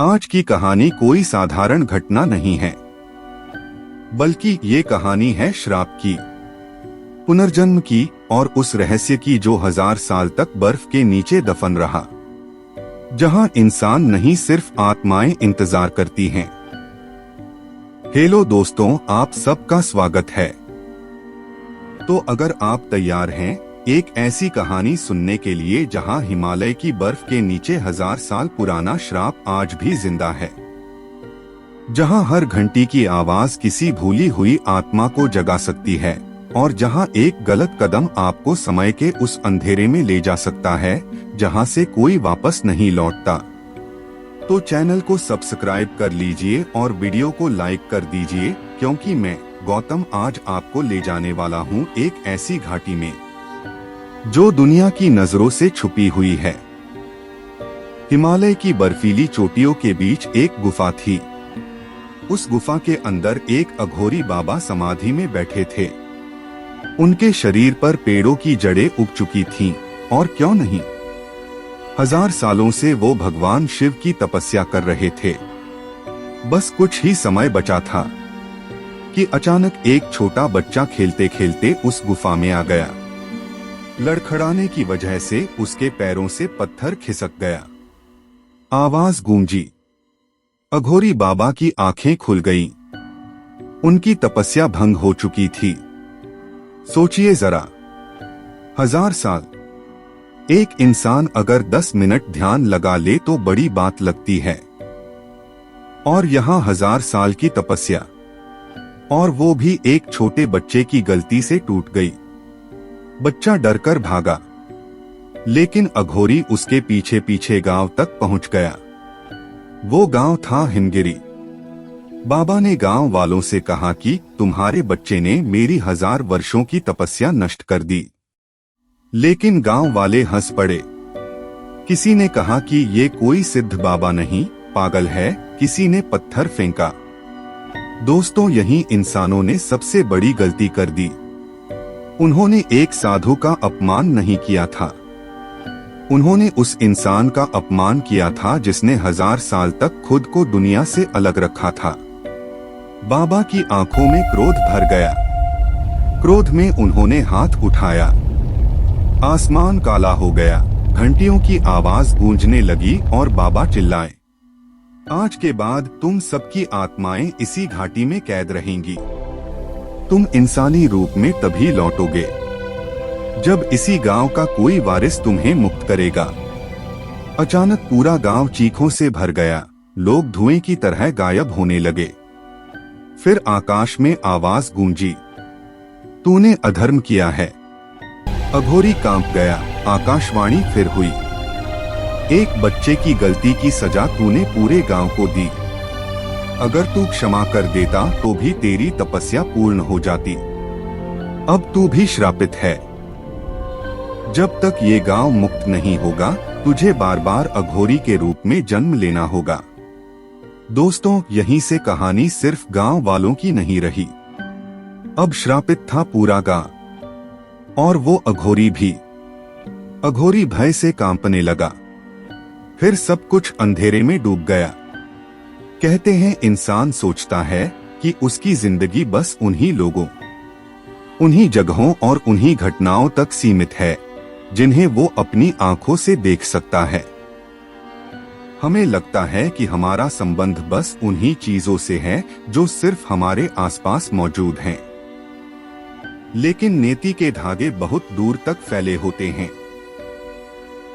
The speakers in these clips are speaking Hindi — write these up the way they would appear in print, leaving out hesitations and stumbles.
आज की कहानी कोई साधारण घटना नहीं है, बल्कि ये कहानी है श्राप की, पुनर्जन्म की और उस रहस्य की जो 1000 साल तक बर्फ के नीचे दफन रहा, जहां इंसान नहीं सिर्फ आत्माएं इंतजार करती हैं। हेलो दोस्तों, आप सबका स्वागत है। तो अगर आप तैयार हैं एक ऐसी कहानी सुनने के लिए जहां हिमालय की बर्फ के नीचे 1000 साल पुराना श्राप आज भी जिंदा है, जहां हर घंटी की आवाज किसी भूली हुई आत्मा को जगा सकती है और जहां एक गलत कदम आपको समय के उस अंधेरे में ले जा सकता है जहां से कोई वापस नहीं लौटता, तो चैनल को सब्सक्राइब कर लीजिए और वीडियो को लाइक कर दीजिए, क्योंकि मैं गौतम आज आपको ले जाने वाला हूं एक ऐसी घाटी में जो दुनिया की नजरों से छुपी हुई है। हिमालय की बर्फीली चोटियों के बीच एक गुफा थी। उस गुफा के अंदर एक अघोरी बाबा समाधि में बैठे थे। उनके शरीर पर पेड़ों की जड़ें उग चुकी थीं, और क्यों नहीं, 1000 सालों से वो भगवान शिव की तपस्या कर रहे थे। बस कुछ ही समय बचा था कि अचानक एक छोटा बच्चा खेलते खेलते उस गुफा में आ गया। लड़खड़ाने की वजह से उसके पैरों से पत्थर खिसक गया। आवाज गूंजी। अघोरी बाबा की आंखें खुल गईं। उनकी तपस्या भंग हो चुकी थी। सोचिए जरा, 1000 साल। एक इंसान अगर 10 मिनट ध्यान लगा ले तो बड़ी बात लगती है, और यहाँ 1000 साल की तपस्या, और वो भी एक छोटे बच्चे की गलती से टूट गई। बच्चा डरकर भागा, लेकिन अघोरी उसके पीछे पीछे गांव तक पहुंच गया। वो गांव था हिमगिरी। बाबा ने गांव वालों से कहा कि तुम्हारे बच्चे ने मेरी 1000 वर्षों की तपस्या नष्ट कर दी। लेकिन गांव वाले हंस पड़े। किसी ने कहा कि ये कोई सिद्ध बाबा नहीं, पागल है। किसी ने पत्थर फेंका। दोस्तों, यही इंसानों ने सबसे बड़ी गलती कर दी। उन्होंने एक साधु का अपमान नहीं किया था, उन्होंने उस इंसान का अपमान किया था जिसने 1000 साल तक खुद को दुनिया से अलग रखा था। बाबा की आंखों में क्रोध भर गया। क्रोध में उन्होंने हाथ उठाया। आसमान काला हो गया, घंटियों की आवाज गूंजने लगी और बाबा चिल्लाए, आज के बाद तुम सबकी आत्माएं इसी घाटी में कैद रहेंगी। तुम इंसानी रूप में तभी लौटोगे जब इसी गांव का कोई वारिस तुम्हें मुक्त करेगा। अचानक पूरा गांव चीखों से भर गया। लोग धुएं की तरह गायब होने लगे। फिर आकाश में आवाज गूंजी, तूने अधर्म किया है। अघोरी कांप गया। आकाशवाणी फिर हुई, एक बच्चे की गलती की सजा तूने पूरे गांव को दी। अगर तू क्षमा कर देता तो भी तेरी तपस्या पूर्ण हो जाती। अब तू भी श्रापित है। जब तक ये गांव मुक्त नहीं होगा, तुझे बार बार अघोरी के रूप में जन्म लेना होगा। दोस्तों, यहीं से कहानी सिर्फ गांव वालों की नहीं रही। अब श्रापित था पूरा गांव, और वो अघोरी भी। अघोरी भय से कांपने लगा। फिर सब कुछ अंधेरे में डूब गया। कहते हैं इंसान सोचता है कि उसकी जिंदगी बस उन्हीं लोगों, उन्हीं जगहों और उन्हीं घटनाओं तक सीमित है जिन्हें वो अपनी आंखों से देख सकता है। हमें लगता है कि हमारा संबंध बस उन्हीं चीजों से है जो सिर्फ हमारे आसपास मौजूद हैं। लेकिन नेति के धागे बहुत दूर तक फैले होते हैं।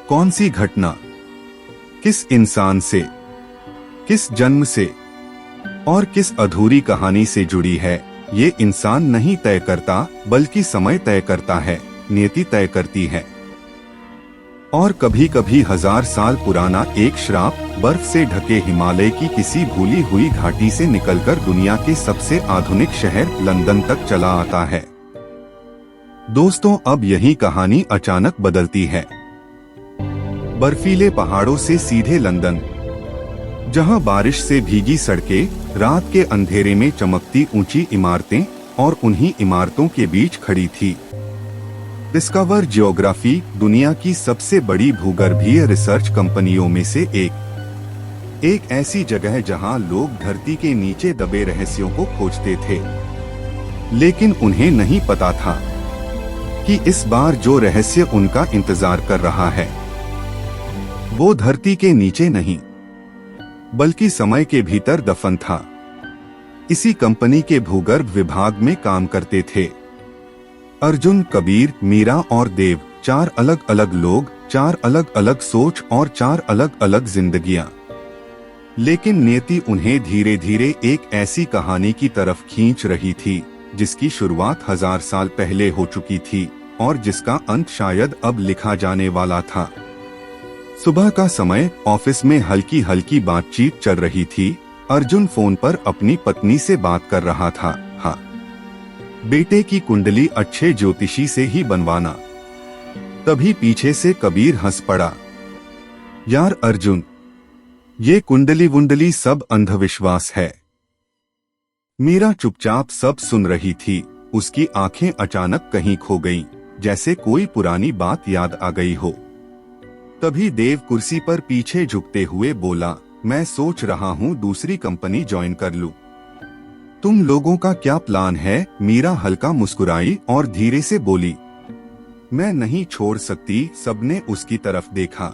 कौन सी घटना किस इंसान से, किस जन्म से और किस अधूरी कहानी से जुड़ी है, ये इंसान नहीं तय करता, बल्कि समय तय करता है, नियति तय करती है। और कभी कभी 1000 साल पुराना एक श्राप बर्फ से ढके हिमालय की किसी भूली हुई घाटी से निकलकर दुनिया के सबसे आधुनिक शहर लंदन तक चला आता है। दोस्तों, अब यही कहानी अचानक बदलती है। बर्फीले पहाड़ों से सीधे लंदन, जहां बारिश से भीगी सड़कें, रात के अंधेरे में चमकती ऊंची इमारतें और उन्हीं इमारतों के बीच खड़ी थी डिस्कवर जियोग्राफी, दुनिया की सबसे बड़ी भूगर्भीय रिसर्च कंपनियों में से एक। एक ऐसी जगह जहां लोग धरती के नीचे दबे रहस्यों को खोजते थे, लेकिन उन्हें नहीं पता था कि इस बार जो रहस्य उनका इंतजार कर रहा है वो धरती के नीचे नहीं बल्कि समय के भीतर दफन था। इसी कंपनी के भूगर्भ विभाग में काम करते थे अर्जुन, कबीर, मीरा और देव। 4 अलग अलग लोग, 4 अलग अलग सोच और 4 अलग अलग जिंदगियां। लेकिन नियति उन्हें धीरे धीरे एक ऐसी कहानी की तरफ खींच रही थी जिसकी शुरुआत 1000 साल पहले हो चुकी थी और जिसका अंत शायद अब लिखा जाने वाला था। सुबह का समय, ऑफिस में हल्की हल्की बातचीत चल रही थी। अर्जुन फोन पर अपनी पत्नी से बात कर रहा था। हाँ, बेटे की कुंडली अच्छे ज्योतिषी से ही बनवाना। तभी पीछे से कबीर हंस पड़ा। यार अर्जुन, ये कुंडली वुंडली सब अंधविश्वास है। मीरा चुपचाप सब सुन रही थी। उसकी आंखें अचानक कहीं खो गईं, जैसे कोई पुरानी बात याद आ गई हो। तभी देव कुर्सी पर पीछे झुकते हुए बोला, मैं सोच रहा हूँ दूसरी कंपनी ज्वाइन कर लूं। तुम लोगों का क्या प्लान है? मीरा हल्का मुस्कुराई और धीरे से बोली, मैं नहीं छोड़ सकती। सबने उसकी तरफ देखा।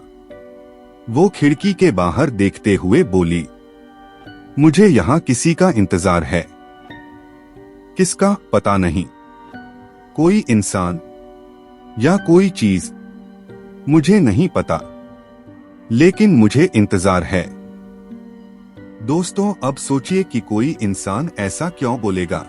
वो खिड़की के बाहर देखते हुए बोली, मुझे यहाँ किसी का इंतजार है। किसका पता नहीं, कोई इंसान या कोई चीज, मुझे नहीं पता, लेकिन मुझे इंतजार है। दोस्तों, अब सोचिए कि कोई इंसान ऐसा क्यों बोलेगा।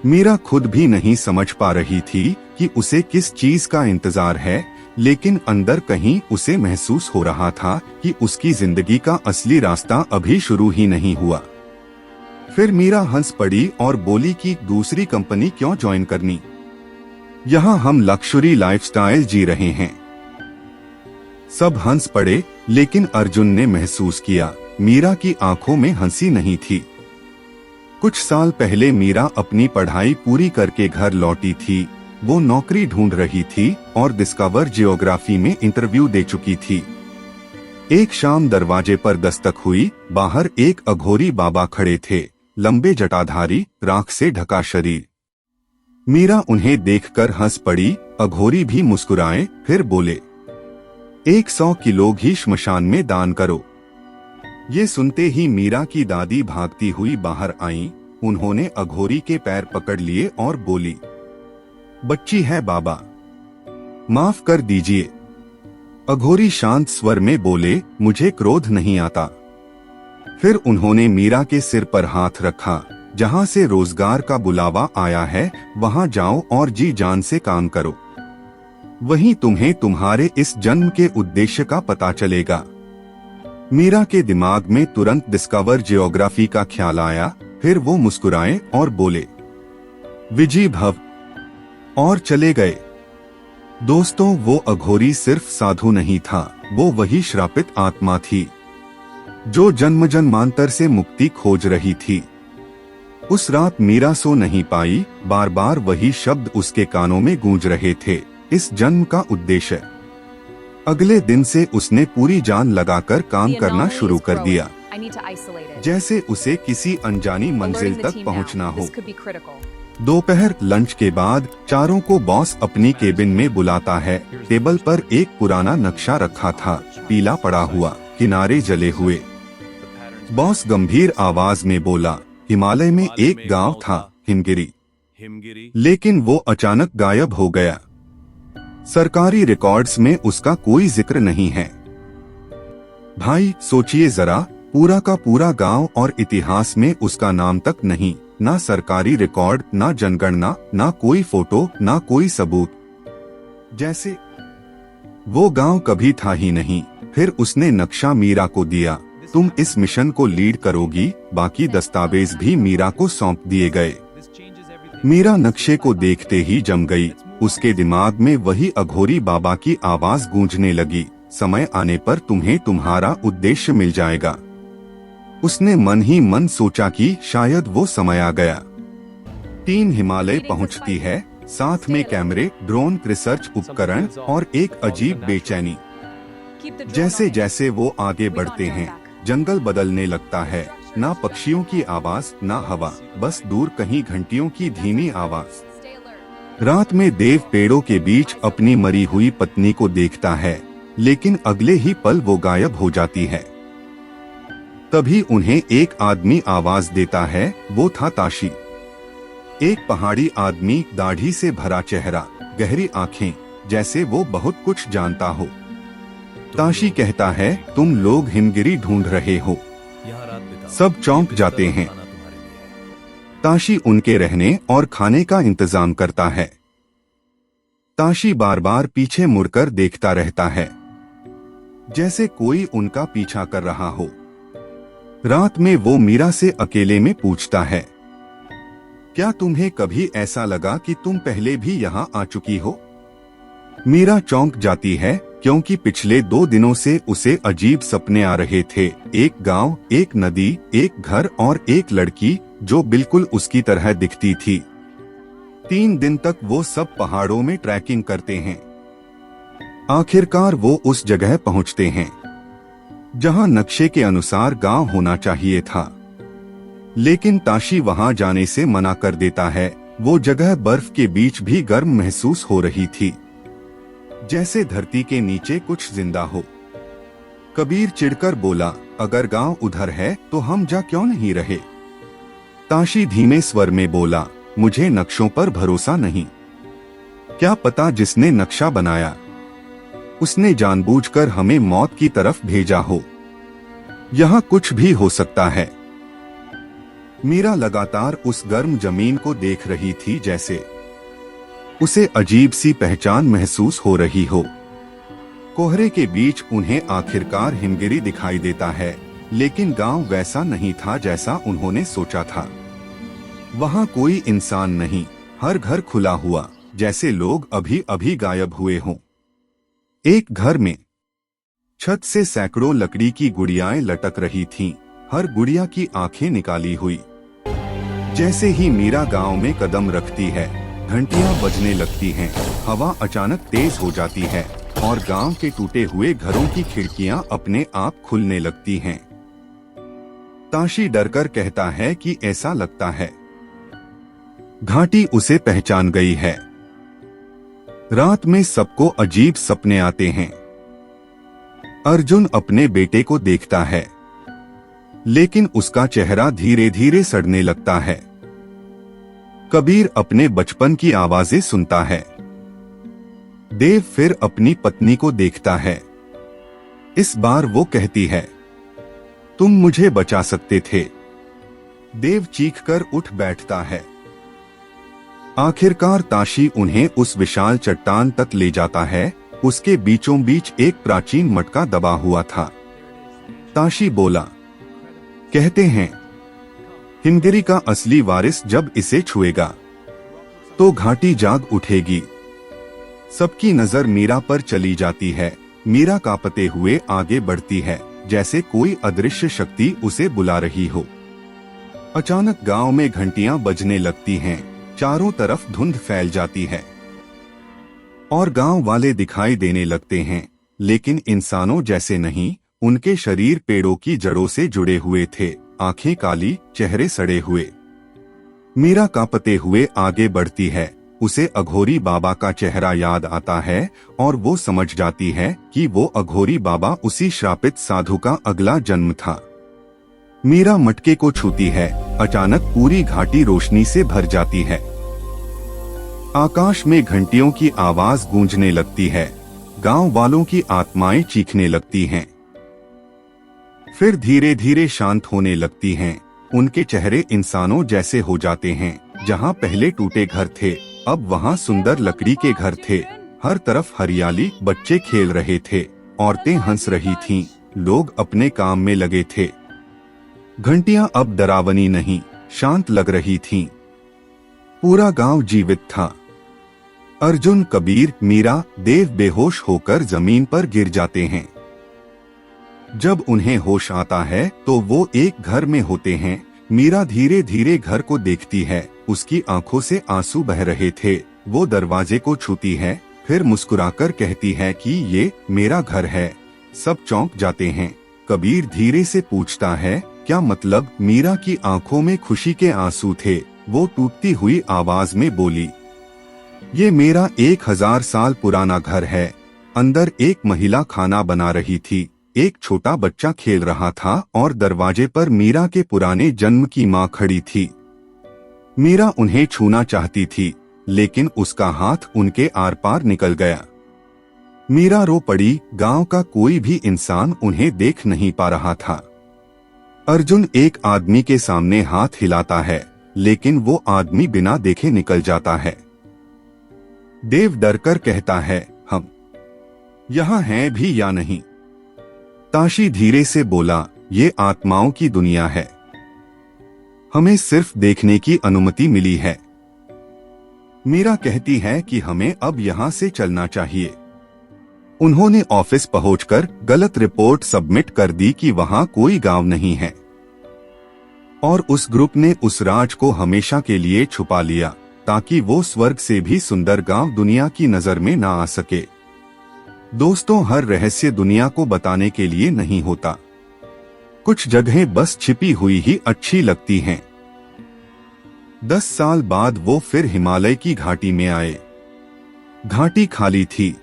मीरा खुद भी नहीं समझ पा रही थी कि उसे किस चीज का इंतजार है, लेकिन अंदर कहीं उसे महसूस हो रहा था कि उसकी जिंदगी का असली रास्ता अभी शुरू ही नहीं हुआ। फिर मीरा हंस पड़ी और बोली कि दूसरी कंपनी क्यों ज्वाइन करनी, यहाँ हम लक्जरी लाइफस्टाइल जी रहे हैं। सब हंस पड़े, लेकिन अर्जुन ने महसूस किया मीरा की आंखों में हंसी नहीं थी। कुछ साल पहले मीरा अपनी पढ़ाई पूरी करके घर लौटी थी। वो नौकरी ढूंढ रही थी और डिस्कवर जियोग्राफी में इंटरव्यू दे चुकी थी। एक शाम दरवाजे पर दस्तक हुई। बाहर एक अघोरी बाबा खड़े थे, लंबे जटाधारी, राख से ढका शरीर। मीरा उन्हें देखकर हंस पड़ी। अघोरी भी मुस्कुराए, फिर बोले, 100 किलो घी श्मशान में दान करो। ये सुनते ही मीरा की दादी भागती हुई बाहर आईं। उन्होंने अघोरी के पैर पकड़ लिए और बोली, बच्ची है बाबा, माफ कर दीजिए। अघोरी शांत स्वर में बोले, मुझे क्रोध नहीं आता। फिर उन्होंने मीरा के सिर पर हाथ रखा, जहां से रोजगार का बुलावा आया है वहां जाओ और जी जान से काम करो। वहीं तुम्हें तुम्हारे इस जन्म के उद्देश्य का पता चलेगा। मीरा के दिमाग में तुरंत डिस्कवर जियोग्राफी का ख्याल आया। फिर वो मुस्कुराए और बोले, विजय भव, और चले गए। दोस्तों, वो अघोरी सिर्फ साधु नहीं था, वो वही श्रापित आत्मा थी जो जन्म जन्मांतर से मुक्ति खोज रही थी। उस रात मीरा सो नहीं पाई। बार बार वही शब्द उसके कानों में गूंज रहे थे, इस जन्म का उद्देश्य। अगले दिन से उसने पूरी जान लगाकर काम करना शुरू कर दिया, जैसे उसे किसी अनजानी मंजिल तक पहुंचना हो। दोपहर लंच के बाद चारों को बॉस अपनी केबिन में बुलाता है। टेबल पर एक पुराना नक्शा रखा था, पीला पड़ा हुआ, किनारे जले हुए। बॉस गंभीर आवाज में बोला, हिमालय में एक गांव था, हिमगिरी, लेकिन वो अचानक गायब हो गया। सरकारी रिकॉर्ड्स में उसका कोई जिक्र नहीं है। भाई सोचिए जरा, पूरा का पूरा गांव और इतिहास में उसका नाम तक नहीं, ना सरकारी रिकॉर्ड, ना जनगणना, ना कोई फोटो, ना कोई सबूत। जैसे वो गांव कभी था ही नहीं। फिर उसने नक्शा मीरा को दिया, तुम इस मिशन को लीड करोगी। बाकी दस्तावेज भी मीरा को सौंप दिए गए। मीरा नक्शे को देखते ही जम गई। उसके दिमाग में वही अघोरी बाबा की आवाज गूंजने लगी, समय आने पर तुम्हें तुम्हारा उद्देश्य मिल जाएगा। उसने मन ही मन सोचा कि शायद वो समय आ गया। टीम हिमालय पहुंचती है, साथ में कैमरे, ड्रोन, रिसर्च उपकरण और एक अजीब बेचैनी। जैसे जैसे वो आगे बढ़ते हैं, जंगल बदलने लगता है, ना पक्षियों की आवाज ना हवा, बस दूर कहीं घंटियों की धीमी आवाज। रात में देव पेड़ों के बीच अपनी मरी हुई पत्नी को देखता है, लेकिन अगले ही पल वो गायब हो जाती है। तभी उन्हें एक आदमी आवाज देता है, वो था ताशी। एक पहाड़ी आदमी, दाढ़ी से भरा चेहरा, गहरी आंखें, जैसे वो बहुत कुछ जानता हो। ताशी कहता है, तुम लोग हिमगिरी ढूंढ रहे हो। सब चौंक जाते हैं। ताशी उनके रहने और खाने का इंतजाम करता है। ताशी बार बार पीछे मुड़कर देखता रहता है, जैसे कोई उनका पीछा कर रहा हो। रात में वो मीरा से अकेले में पूछता है, क्या तुम्हें कभी ऐसा लगा कि तुम पहले भी यहाँ आ चुकी हो? मीरा चौंक जाती है, क्योंकि पिछले 2 दिनों से उसे अजीब सपने आ रहे थे। एक गांव, एक नदी, एक घर और एक लड़की जो बिल्कुल उसकी तरह दिखती थी। 3 दिन तक वो सब पहाड़ों में ट्रैकिंग करते हैं। आखिरकार वो उस जगह पहुंचते हैं जहां नक्शे के अनुसार गांव होना चाहिए था, लेकिन ताशी वहां जाने से मना कर देता है। वो जगह बर्फ के बीच भी गर्म महसूस हो रही थी, जैसे धरती के नीचे कुछ जिंदा हो। कबीर चिढ़कर बोला, अगर गांव उधर है तो हम जा क्यों नहीं रहे? ताशी धीमे स्वर में बोला, मुझे नक्शों पर भरोसा नहीं। क्या पता जिसने नक्शा बनाया उसने जानबूझकर हमें मौत की तरफ भेजा हो। यहाँ कुछ भी हो सकता है। मीरा लगातार उस गर्म जमीन को देख रही थी, जैसे उसे अजीब सी पहचान महसूस हो रही हो। कोहरे के बीच उन्हें आखिरकार हिमगिरी दिखाई देता है, लेकिन गांव वैसा नहीं था जैसा उन्होंने सोचा था। वहां कोई इंसान नहीं, हर घर खुला हुआ, जैसे लोग अभी अभी गायब हुए हों। एक घर में छत से सैकड़ों लकड़ी की गुड़ियाएं लटक रही थीं, हर गुड़िया की आंखें निकाली हुई। जैसे ही मीरा गांव में कदम रखती है, घंटियां बजने लगती हैं, हवा अचानक तेज हो जाती है और गांव के टूटे हुए घरों की खिड़कियां अपने आप खुलने लगती हैं। ताशी डरकर कहता है कि ऐसा लगता है घाटी उसे पहचान गई है। रात में सबको अजीब सपने आते हैं। अर्जुन अपने बेटे को देखता है, लेकिन उसका चेहरा धीरे धीरे सड़ने लगता है। कबीर अपने बचपन की आवाजें सुनता है। देव फिर अपनी पत्नी को देखता है। इस बार वो कहती है, तुम मुझे बचा सकते थे। देव चीखकर उठ बैठता है। आखिरकार ताशी उन्हें उस विशाल चट्टान तक ले जाता है। उसके बीचों बीच एक प्राचीन मटका दबा हुआ था। ताशी बोला, कहते हैं हिमगिरी का असली वारिस जब इसे छुएगा तो घाटी जाग उठेगी। सबकी नजर मीरा पर चली जाती है। मीरा कांपते हुए आगे बढ़ती है, जैसे कोई अदृश्य शक्ति उसे बुला रही हो। अचानक गांव में घंटियां बजने लगती हैं, चारों तरफ धुंध फैल जाती है और गांव वाले दिखाई देने लगते हैं, लेकिन इंसानों जैसे नहीं। उनके शरीर पेड़ों की जड़ों से जुड़े हुए थे, आंखें काली, चेहरे सड़े हुए। मीरा कांपते हुए आगे बढ़ती है। उसे अघोरी बाबा का चेहरा याद आता है और वो समझ जाती है कि वो अघोरी बाबा उसी श्रापित साधु का अगला जन्म था। मीरा मटके को छूती है। अचानक पूरी घाटी रोशनी से भर जाती है। आकाश में घंटियों की आवाज गूंजने लगती है। गांव वालों की आत्माएं चीखने लगती हैं, फिर धीरे धीरे शांत होने लगती हैं। उनके चेहरे इंसानों जैसे हो जाते हैं। जहां पहले टूटे घर थे, अब वहां सुंदर लकड़ी के घर थे। हर तरफ हरियाली, बच्चे खेल रहे थे, औरतें हंस रही थीं, लोग अपने काम में लगे थे। घंटियां अब डरावनी नहीं, शांत लग रही थीं। पूरा गांव जीवित था। अर्जुन, कबीर, मीरा, देव बेहोश होकर जमीन पर गिर जाते हैं। जब उन्हें होश आता है तो वो एक घर में होते हैं। मीरा धीरे धीरे घर को देखती है। उसकी आंखों से आंसू बह रहे थे। वो दरवाजे को छूती है, फिर मुस्कुराकर कहती है कि ये मेरा घर है। सब चौंक जाते हैं। कबीर धीरे से पूछता है, क्या मतलब? मीरा की आंखों में खुशी के आंसू थे। वो टूटती हुई आवाज में बोली, ये मेरा 1000 साल पुराना घर है। अंदर एक महिला खाना बना रही थी, एक छोटा बच्चा खेल रहा था और दरवाजे पर मीरा के पुराने जन्म की माँ खड़ी थी। मीरा उन्हें छूना चाहती थी, लेकिन उसका हाथ उनके आर पार निकल गया। मीरा रो पड़ी। गांव का कोई भी इंसान उन्हें देख नहीं पा रहा था। अर्जुन एक आदमी के सामने हाथ हिलाता है, लेकिन वो आदमी बिना देखे निकल जाता है। देव डरकर कहता है, हम यहाँ हैं भी या नहीं? ताशी धीरे से बोला, ये आत्माओं की दुनिया है, हमें सिर्फ देखने की अनुमति मिली है। मीरा कहती है कि हमें अब यहाँ से चलना चाहिए। उन्होंने ऑफिस पहुंचकर गलत रिपोर्ट सबमिट कर दी कि वहां कोई गांव नहीं है, और उस ग्रुप ने उस राज को हमेशा के लिए छुपा लिया ताकि वो स्वर्ग से भी सुंदर गांव दुनिया की नजर में ना आ सके। दोस्तों, हर रहस्य दुनिया को बताने के लिए नहीं होता। कुछ जगहें बस छिपी हुई ही अच्छी लगती हैं। 10 साल बाद वो फिर हिमालय की घाटी में आए। घाटी खाली थी,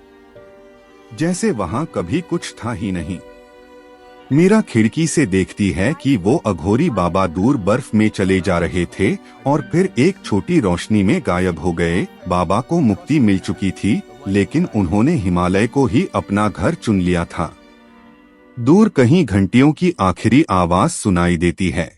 जैसे वहां कभी कुछ था ही नहीं। मीरा खिड़की से देखती है कि वो अघोरी बाबा दूर बर्फ में चले जा रहे थे और फिर एक छोटी रोशनी में गायब हो गए। बाबा को मुक्ति मिल चुकी थी, लेकिन उन्होंने हिमालय को ही अपना घर चुन लिया था। दूर कहीं घंटियों की आखिरी आवाज सुनाई देती है।